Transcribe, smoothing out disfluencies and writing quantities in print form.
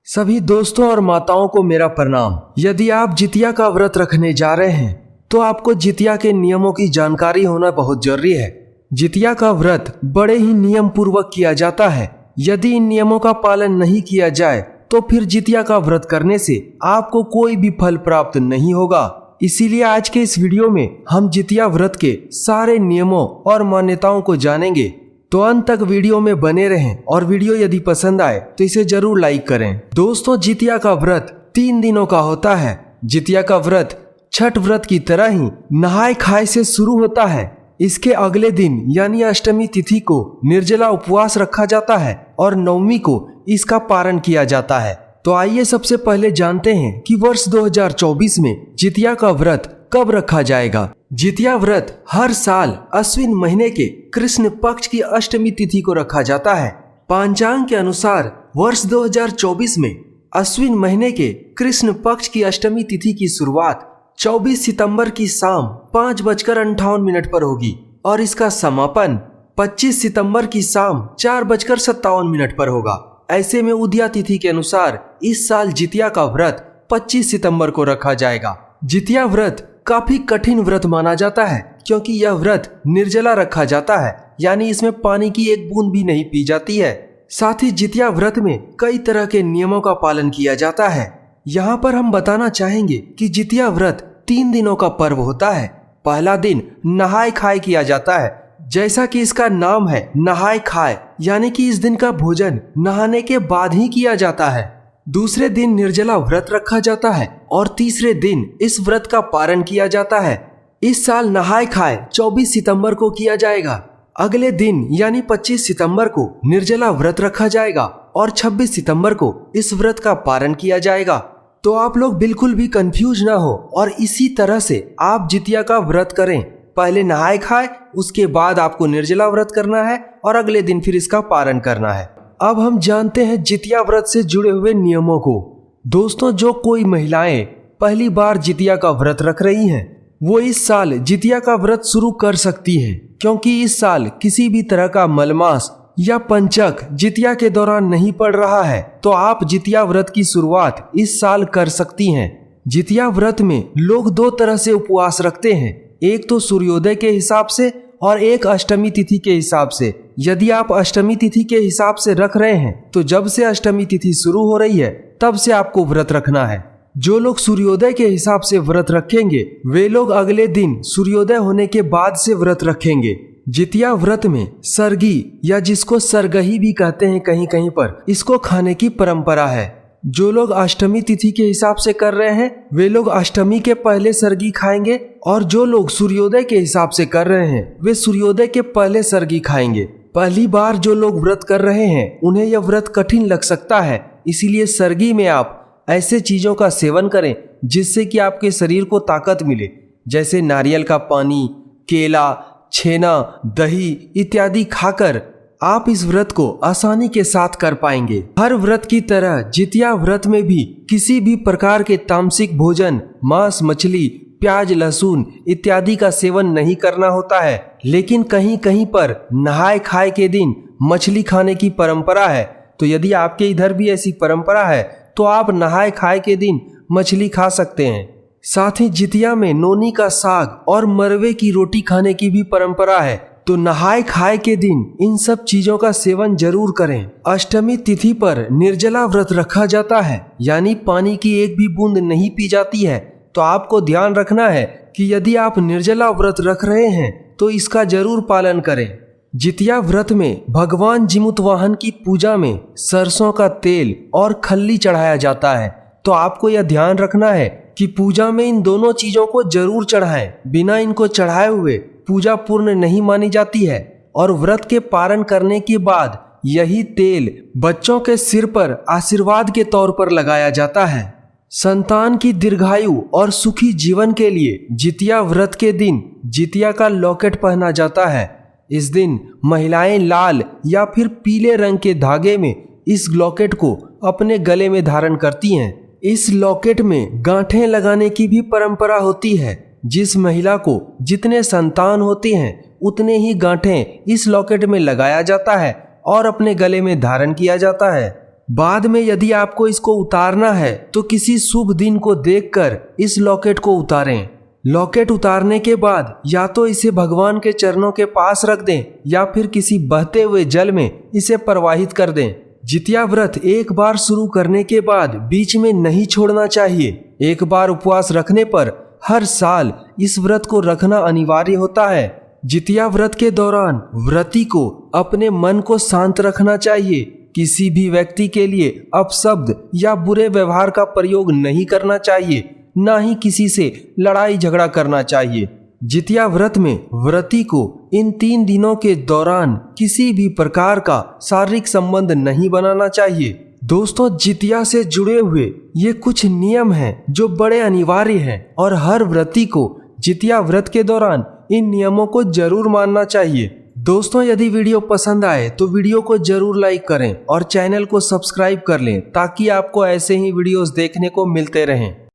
सभी दोस्तों और माताओं को मेरा प्रणाम। यदि आप जितिया का व्रत रखने जा रहे हैं तो आपको जितिया के नियमों की जानकारी होना बहुत जरूरी है। जितिया का व्रत बड़े ही नियम पूर्वक किया जाता है। यदि इन नियमों का पालन नहीं किया जाए तो फिर जितिया का व्रत करने से आपको कोई भी फल प्राप्त नहीं होगा। इसीलिए आज के इस वीडियो में हम जितिया व्रत के सारे नियमों और मान्यताओं को जानेंगे, तो अंत तक वीडियो में बने रहें और वीडियो यदि पसंद आए तो इसे जरूर लाइक करें। दोस्तों, जितिया का व्रत 3 दिनों का होता है। जितिया का व्रत छठ व्रत की तरह ही नहाय खाए से शुरू होता है। इसके अगले दिन यानी अष्टमी तिथि को निर्जला उपवास रखा जाता है और नवमी को इसका पारण किया जाता है। तो आइए सबसे पहले जानते हैं कि वर्ष 2024 में जितिया का व्रत कब रखा जाएगा। जितिया व्रत हर साल अश्विन महीने के कृष्ण पक्ष की अष्टमी तिथि को रखा जाता है। पंचांग के अनुसार वर्ष 2024 में अश्विन महीने के कृष्ण पक्ष की अष्टमी तिथि की शुरुआत 24 सितंबर की शाम 5:58 पर होगी और इसका समापन 25 सितंबर की शाम 4:57 पर होगा। ऐसे में उदया तिथि के अनुसार इस साल जितिया का व्रत 25 सितंबर को रखा जाएगा। जितिया व्रत काफी कठिन व्रत माना जाता है क्योंकि यह व्रत निर्जला रखा जाता है, यानी इसमें पानी की एक बूंद भी नहीं पी जाती है। साथ ही जितिया व्रत में कई तरह के नियमों का पालन किया जाता है। यहाँ पर हम बताना चाहेंगे कि जितिया व्रत 3 दिनों का पर्व होता है। पहला दिन नहाय खाए किया जाता है, जैसा कि इसका नाम है नहाय खाए, यानी कि इस दिन का भोजन नहाने के बाद ही किया जाता है। दूसरे दिन निर्जला व्रत रखा जाता है और तीसरे दिन इस व्रत का पारण किया जाता है। इस साल नहाय खाए 24 सितंबर को किया जाएगा। अगले दिन यानी 25 सितंबर को निर्जला व्रत रखा जाएगा और 26 सितंबर को इस व्रत का पारण किया जाएगा। तो आप लोग बिल्कुल भी कंफ्यूज ना हो और इसी तरह से आप जितिया का व्रत करें। पहले नहाय खाए, उसके बाद आपको निर्जला व्रत करना है और अगले दिन फिर इसका पारण करना है। अब हम जानते हैं जितिया व्रत से जुड़े हुए नियमों को। दोस्तों, जो कोई महिलाएं पहली बार जितिया का व्रत रख रही हैं, वो इस साल जितिया का व्रत शुरू कर सकती हैं, क्योंकि इस साल किसी भी तरह का मलमास या पंचक जितिया के दौरान नहीं पड़ रहा है। तो आप जितिया व्रत की शुरुआत इस साल कर सकती हैं। जितिया व्रत में लोग 2 तरह से उपवास रखते हैं, एक तो सूर्योदय के हिसाब से और एक अष्टमी तिथि के हिसाब से। यदि आप अष्टमी तिथि के हिसाब से रख रहे हैं तो जब से अष्टमी तिथि शुरू हो रही है तब से आपको व्रत रखना है। जो लोग सूर्योदय के हिसाब से व्रत रखेंगे वे लोग अगले दिन सूर्योदय होने के बाद से व्रत रखेंगे। जितिया व्रत में सरगी या जिसको सरगही भी कहते हैं कहीं कहीं पर, इसको खाने की परंपरा है। जो लोग अष्टमी तिथि के हिसाब से कर रहे हैं वे लोग अष्टमी के पहले सरगी खाएंगे और जो लोग सूर्योदय के हिसाब से कर रहे हैं वे सूर्योदय के पहले सरगी खाएंगे। पहली बार जो लोग व्रत कर रहे हैं उन्हें यह व्रत कठिन लग सकता है, इसीलिए सरगी में आप ऐसे चीजों का सेवन करें जिससे कि आपके शरीर को ताकत मिले, जैसे नारियल का पानी, केला, छेना, दही इत्यादि खाकर आप इस व्रत को आसानी के साथ कर पाएंगे। हर व्रत की तरह जितिया व्रत में भी किसी भी प्रकार के तामसिक भोजन, मांस, मछली, प्याज, लहसुन इत्यादि का सेवन नहीं करना होता है। लेकिन कहीं कहीं पर नहाय खाए के दिन मछली खाने की परंपरा है। तो यदि आपके इधर भी ऐसी परंपरा है तो आप नहाय खाए के दिन मछली खा सकते हैं। साथ ही जितिया में नोनी का साग और मरवे की रोटी खाने की भी परंपरा है। तो नहाय खाए के दिन इन सब चीजों का सेवन जरूर करें। अष्टमी तिथि पर निर्जला व्रत रखा जाता है, यानी पानी की एक भी बूंद नहीं पी जाती है। तो आपको ध्यान रखना है कि यदि आप निर्जला व्रत रख रहे हैं तो इसका जरूर पालन करें। जितिया व्रत में भगवान जिमुतवाहन की पूजा में सरसों का तेल और खल्ली चढ़ाया जाता है। तो आपको यह ध्यान रखना है कि पूजा में इन दोनों चीजों को जरूर चढ़ाएं। बिना इनको चढ़ाए हुए पूजा पूर्ण नहीं मानी जाती है। और व्रत के पारण करने के बाद यही तेल बच्चों के सिर पर आशीर्वाद के तौर पर लगाया जाता है। संतान की दीर्घायु और सुखी जीवन के लिए जितिया व्रत के दिन जितिया का लॉकेट पहना जाता है। इस दिन महिलाएं लाल या फिर पीले रंग के धागे में इस लॉकेट को अपने गले में धारण करती हैं। इस लॉकेट में गांठें लगाने की भी परंपरा होती है। जिस महिला को जितने संतान होते हैं उतने ही गांठें इस लॉकेट में लगाया जाता है और अपने गले में धारण किया जाता है। बाद में यदि आपको इसको उतारना है तो किसी शुभ दिन को देखकर इस लॉकेट को उतारें। लॉकेट उतारने के बाद या तो इसे भगवान के चरणों के पास रख दें या फिर किसी बहते हुए जल में इसे प्रवाहित कर दें। जितिया व्रत एक बार शुरू करने के बाद बीच में नहीं छोड़ना चाहिए। एक बार उपवास रखने पर हर साल इस व्रत को रखना अनिवार्य होता है। जितिया व्रत के दौरान व्रती को अपने मन को शांत रखना चाहिए। किसी भी व्यक्ति के लिए अपशब्द या बुरे व्यवहार का प्रयोग नहीं करना चाहिए, ना ही किसी से लड़ाई झगड़ा करना चाहिए। जितिया व्रत में व्रती को इन 3 दिनों के दौरान किसी भी प्रकार का शारीरिक संबंध नहीं बनाना चाहिए। दोस्तों, जितिया से जुड़े हुए ये कुछ नियम हैं जो बड़े अनिवार्य हैं और हर व्रती को जितिया व्रत के दौरान इन नियमों को जरूर मानना चाहिए। दोस्तों, यदि वीडियो पसंद आए तो वीडियो को जरूर लाइक करें और चैनल को सब्सक्राइब कर लें ताकि आपको ऐसे ही वीडियोस देखने को मिलते रहें।